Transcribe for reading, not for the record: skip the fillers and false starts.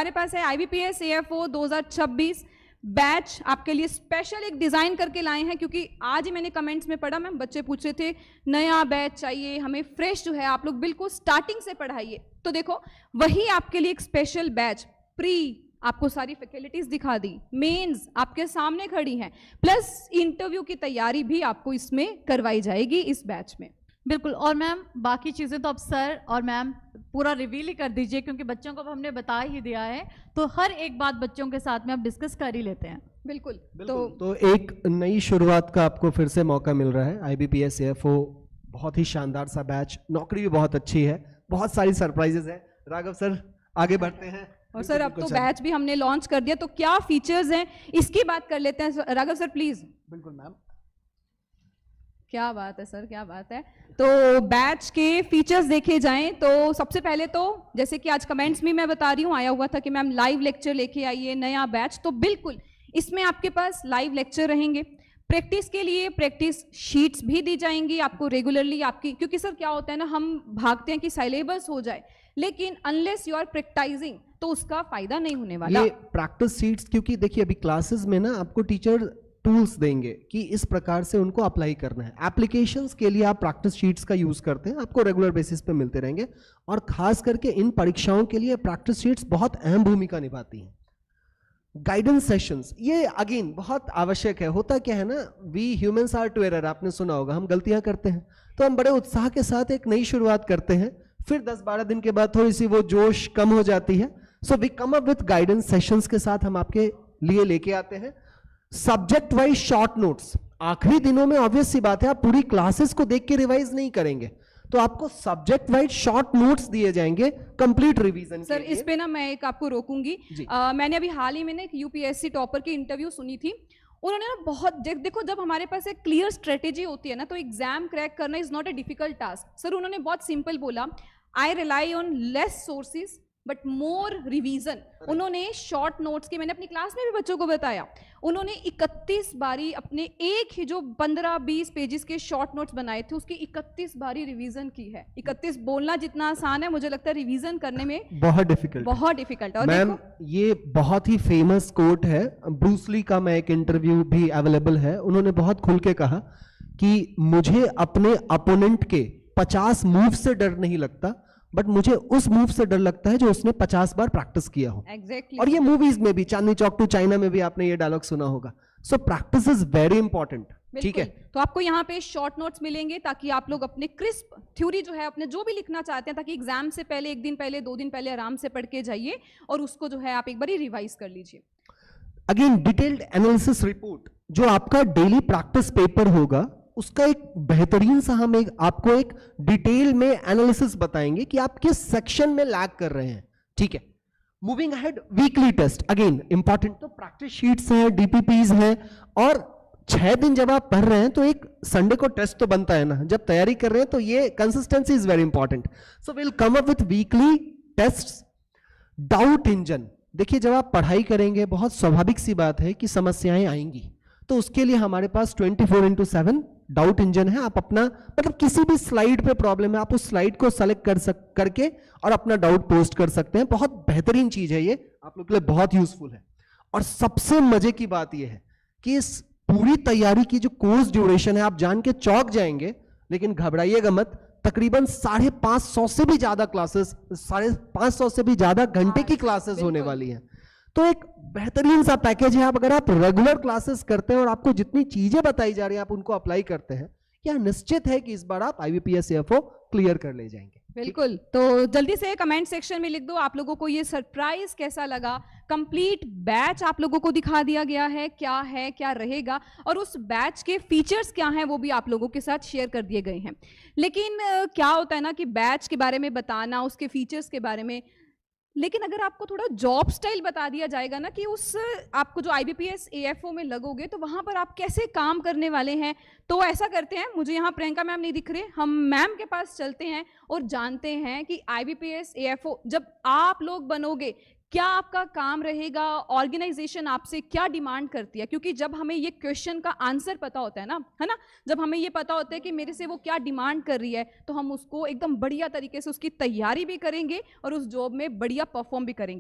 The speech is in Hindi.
हमारे पास है IBPS AFO 2026 बैच आपके लिए स्पेशल एक डिजाइन करके लाए हैं, क्योंकि आज ही मैंने कमेंट्स में पढ़ा, मैम बच्चे पूछ रहे थे नया बैच चाहिए हमें, फ्रेश जो है आप लोग बिल्कुल स्टार्टिंग से पढ़ाइए। तो देखो वही आपके लिए एक स्पेशल बैच, प्री आपको सारी फैसिलिटीज दिखा दी, मेंस आपके सामने खड़ी हैं, प्लस इंटरव्यू की तैयारी भी आपको इसमें करवाई जाएगी इस बैच में। बिल्कुल। और मैम बाकी चीज़ें तो अब सर और मैम पूरा रिवील ही कर दीजिए, क्योंकि बच्चों को अब हमने बता ही दिया है, तो हर एक बात बच्चों के साथ में आप डिस्कस कर ही लेते हैं। बिल्कुल। तो एक नई शुरुआत का आपको फिर से मौका मिल रहा है। IBPS AFO बहुत ही शानदार सा बैच, नौकरी भी बहुत अच्छी है, बहुत सारी सरप्राइजेज है। राघव सर आगे बढ़ते हैं। और सर अब तो बैच भी हमने लॉन्च कर दिया, तो क्या फीचर्स हैं इसकी बात कर लेते हैं। Raghav sir please. बिल्कुल मैम। क्या बात है सर, क्या बात है। तो बैच के फीचर्स देखे जाएं तो सबसे पहले तो जैसे कि आज कमेंट्स में मैं बता रही हूँ, आया हुआ था कि मैम लाइव लेक्चर लेके आइए नया बैच, तो बिल्कुल इसमें आपके पास लाइव लेक्चर रहेंगे। प्रैक्टिस के लिए प्रैक्टिस शीट्स भी दी जाएंगी आपको रेगुलरली आपकी, क्योंकि सर क्या होता है ना, हम भागते हैं कि सिलेबस हो जाए, लेकिन अनलेस यू आर प्रैक्टिसिंग तो उसका फायदा नहीं होने वाला। ये प्रैक्टिस शीट्स, क्योंकि देखिए अभी क्लासेस में ना आपको टीचर टूल्स देंगे कि इस प्रकार से उनको अप्लाई करना है। एप्लीकेशंस के लिए आप प्रैक्टिस शीट्स का यूज करते हैं, आपको रेगुलर बेसिस पे मिलते रहेंगे, और खास करके इन परीक्षाओं के लिए प्रैक्टिस शीट्स बहुत अहम भूमिका निभाती हैं। गाइडेंस सेशंस ये अगेन बहुत आवश्यक है। होता क्या है ना, we humans are to error, आपने सुना होगा, हम गलतियां करते हैं, तो हम बड़े उत्साह के साथ एक नई शुरुआत करते हैं, फिर 10-12 दिन के बाद थोड़ी सी वो जोश कम हो जाती है। So we come up with guidance sessions के साथ हम आपके लिए लेके आते हैं। सब्जेक्ट वाइज शॉर्ट नोट्स, आखिरी दिनों में ऑब्वियस सी बात है आप पूरी क्लासेस को देख के रिवाइज नहीं करेंगे, तो आपको सब्जेक्ट वाइज शॉर्ट नोट्स दिए जाएंगे कंप्लीट रिवीजन। सर इस पे ना मैं एक आपको रोकूंगी। मैंने अभी हाल ही में ना एक UPSC टॉपर की इंटरव्यू सुनी थी, उन्होंने ना बहुत देखो जब हमारे पास एक क्लियर स्ट्रेटेजी होती है ना, तो एग्जाम क्रैक करना is not a difficult task. Sir उन्होंने बहुत सिंपल बोला, I rely on less sources but more revision. उन्होंने शॉर्ट नोट्स की, मैंने अपनी क्लास में भी बच्चों को बताया, उन्होंने 31 बारी अपने एक ही जो 15-20 पेजेस के शॉर्ट नोट्स बनाए थे उसकी 31 बारी रिवीजन की है। 31 बोलना जितना आसान है, मुझे लगता है रिवीजन करने में बहुत डिफिकल्ट। और मैम ये बहुत ही फेमस कोट है, ब्रूस ली का मैं एक इंटरव्यू भी अवेलेबल है, उन्होंने बहुत खुल के कहा कि मुझे अपने अपोनेंट के 50 मूव से डर नहीं लगता, बट मुझे उस मूव से डर लगता है जो उसने 50 बार प्रैक्टिस किया हो। Exactly. और ये मूवीज में भी, चांदनी चौक टू चाइना में भी आपने ये डायलॉग सुना होगा। So practice is very important. ठीक है, तो आपको यहाँ पे शॉर्ट नोट्स मिलेंगे ताकि आप लोग अपने क्रिस्प थ्योरी जो है अपने जो भी लिखना चाहते हैं, ताकि एग्जाम से पहले 1 दिन पहले 2 दिन पहले आराम से पढ़ के जाइए और उसको जो है आप एक बार रिवाइज कर लीजिए। अगेन डिटेल्ड एनालिसिस रिपोर्ट, जो आपका डेली प्रैक्टिस पेपर होगा उसका एक बेहतरीन सा हम आपको एक डिटेल में एनालिसिस बताएंगे कि आप किस सेक्शन में लैग कर रहे हैं। ठीक है, moving ahead, weekly test again important, तो प्रैक्टिस शीट्स हैं, DPPs हैं, और 6 दिन जब आप पढ़ रहे हैं तो एक संडे को टेस्ट तो बनता है ना, जब तैयारी कर रहे हैं, तो ये consistency is very important. So will come up with weekly test. Doubt engine, देखिए जब आप पढ़ाई करेंगे बहुत स्वाभाविक सी बात है कि समस्याएं आएंगी, तो उसके लिए हमारे पास 24/7 डाउट इंजन है। आप अपना मतलब किसी भी स्लाइड पे प्रॉब्लम है, आप उस स्लाइड को सेलेक्ट करके और अपना डाउट पोस्ट कर सकते हैं। बहुत बेहतरीन चीज है ये, आप लोग के लिए बहुत यूजफुल है। और सबसे मजे की बात यह है कि इस पूरी तैयारी की जो कोर्स ड्यूरेशन है, आप जान के चौंक जाएंगे, लेकिन घबराइएगा मत, तकरीबन 550 से भी ज्यादा क्लासेस, 550 से भी ज्यादा घंटे की क्लासेस होने वाली हैं। तो एक बेहतरीन सा पैकेज है। अगर आप रेगुलर क्लासेस करते हैं और आपको जितनी चीजें बताई जा रही है आप उनको अप्लाई करते हैं, यह निश्चित है कि इस बार आप IBPS AFO क्लियर कर ले जाएंगे। बिल्कुल, तो जल्दी से कमेंट सेक्शन में लिख दो आप लोगों को ये सरप्राइज कैसा लगा। कंप्लीट बैच आप लोगों को दिखा दिया गया है क्या रहेगा, और उस बैच के फीचर्स क्या हैं वो भी आप लोगों के साथ शेयर कर दिए गए हैं। लेकिन क्या होता है ना कि बैच के बारे में बताना, उसके फीचर्स के बारे में, लेकिन अगर आपको थोड़ा जॉब स्टाइल बता दिया जाएगा ना कि उस आपको जो IBPS AFO में लगोगे तो वहां पर आप कैसे काम करने वाले हैं, तो ऐसा करते हैं, मुझे यहाँ प्रियंका मैम नहीं दिख रहे, हम मैम के पास चलते हैं और जानते हैं कि IBPS AFO जब आप लोग बनोगे क्या आपका काम रहेगा, ऑर्गेनाइजेशन आपसे क्या डिमांड करती है। क्योंकि जब हमें ये क्वेश्चन का आंसर पता होता है ना, जब हमें ये पता होता है कि मेरे से वो क्या डिमांड कर रही है, तो हम उसको एकदम बढ़िया तरीके से उसकी तैयारी भी करेंगे और उस जॉब में बढ़िया परफॉर्म भी करेंगे।